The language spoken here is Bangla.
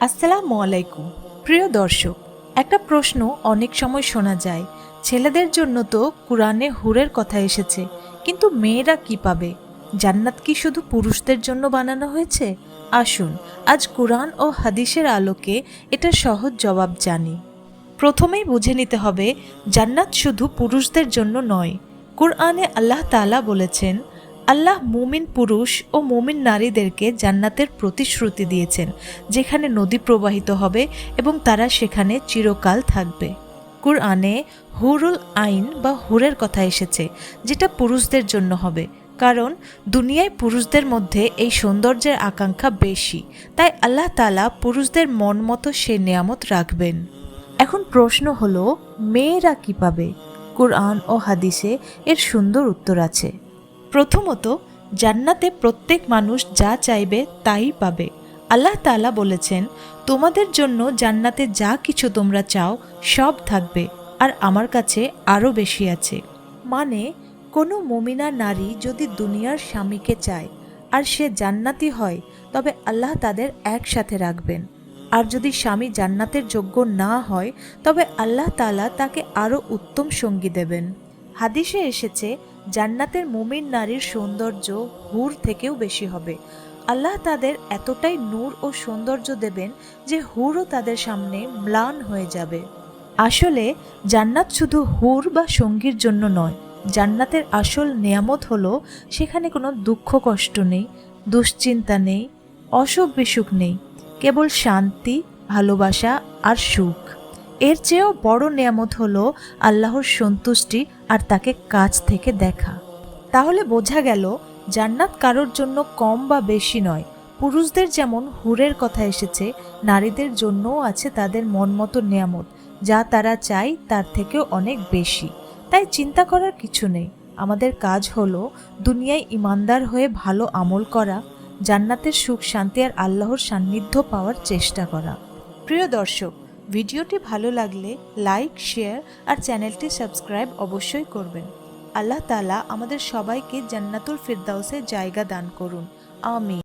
আসসালামু আলাইকুম প্রিয় দর্শক, একটা প্রশ্ন অনেক সময় শোনা যায়, ছেলেদের জন্য তো কুরআনে হুরের কথা এসেছে, কিন্তু মেয়েরা কি পাবে? জান্নাত কি শুধু পুরুষদের জন্য বানানো হয়েছে? আসুন আজ কুরআন ও হাদিসের আলোকে এটা সহজ জবাব জানি। প্রথমেই বুঝে নিতে হবে, জান্নাত শুধু পুরুষদের জন্য নয়। কুরআনে আল্লাহ তাআলা বলেছেন, আল্লাহ মুমিন পুরুষ ও মুমিন নারীদেরকে জান্নাতের প্রতিশ্রুতি দিয়েছেন, যেখানে নদী প্রবাহিত হবে এবং তারা সেখানে চিরকাল থাকবে। কুরআনে হুরুল আইন বা হুরের কথা এসেছে, যেটা পুরুষদের জন্য হবে, কারণ দুনিয়ায় পুরুষদের মধ্যে এই সৌন্দর্যের আকাঙ্ক্ষা বেশি, তাই আল্লাহ তাআলা পুরুষদের মন মতো সে নেয়ামত রাখবেন। এখন প্রশ্ন হলো, মেয়েরা কি পাবে? কুরআন ও হাদিসে এর সুন্দর উত্তর আছে। প্রথমত, জান্নাতে প্রত্যেক মানুষ যা চাইবে তাই পাবে। আল্লাহ তাআলা বলেছেন, তোমাদের জন্য জান্নাতে যা কিছু তোমরা চাও সব থাকবে, আর আমার কাছে আরও বেশি আছে। মানে, কোনো মুমিনা নারী যদি দুনিয়ার স্বামীকে চায় আর সে জান্নাতি হয়, তবে আল্লাহ তাদের একসাথে রাখবেন। আর যদি স্বামী জান্নাতের যোগ্য না হয়, তবে আল্লাহ তাআলা তাকে আরও উত্তম সঙ্গী দেবেন। হাদিসে এসেছে, জান্নাতের মুমিন নারীর সৌন্দর্য হুর থেকেও বেশি হবে। আল্লাহ তাদের এতটাই নূর ও সৌন্দর্য দেবেন যে হুরও তাদের সামনে ম্লান হয়ে যাবে। আসলে জান্নাত শুধু হুর বা সঙ্গীর জন্য নয়। জান্নাতের আসল নেয়ামত হলো, সেখানে কোনো দুঃখ কষ্ট নেই, দুশ্চিন্তা নেই, অসুখ বিসুখ নেই, কেবল শান্তি, ভালোবাসা আর সুখ। এর চেয়েও বড় নেয়ামত হলো আল্লাহর সন্তুষ্টি আর তাকে কাছ থেকে দেখা। তাহলে বোঝা গেল, জান্নাত কারোর জন্য কম বা বেশি নয়। পুরুষদের যেমন হুরের কথা এসেছে, নারীদের জন্যও আছে তাদের মন মতো নেয়ামত, যা তারা চায় তার থেকেও অনেক বেশি। তাই চিন্তা করার কিছু নেই। আমাদের কাজ হলো দুনিয়ায় ইমানদার হয়ে ভালো আমল করা, জান্নাতের সুখ শান্তি আর আল্লাহর সান্নিধ্য পাওয়ার চেষ্টা করা। প্রিয় দর্শক, ভিডিওটি ভালো লাগলে লাইক, শেয়ার আর চ্যানেলটি সাবস্ক্রাইব অবশ্যই করবেন। আল্লাহ তাআলা আমাদের সবাইকে জান্নাতুল ফিরদাউসে জায়গা দান করুন। আমিন।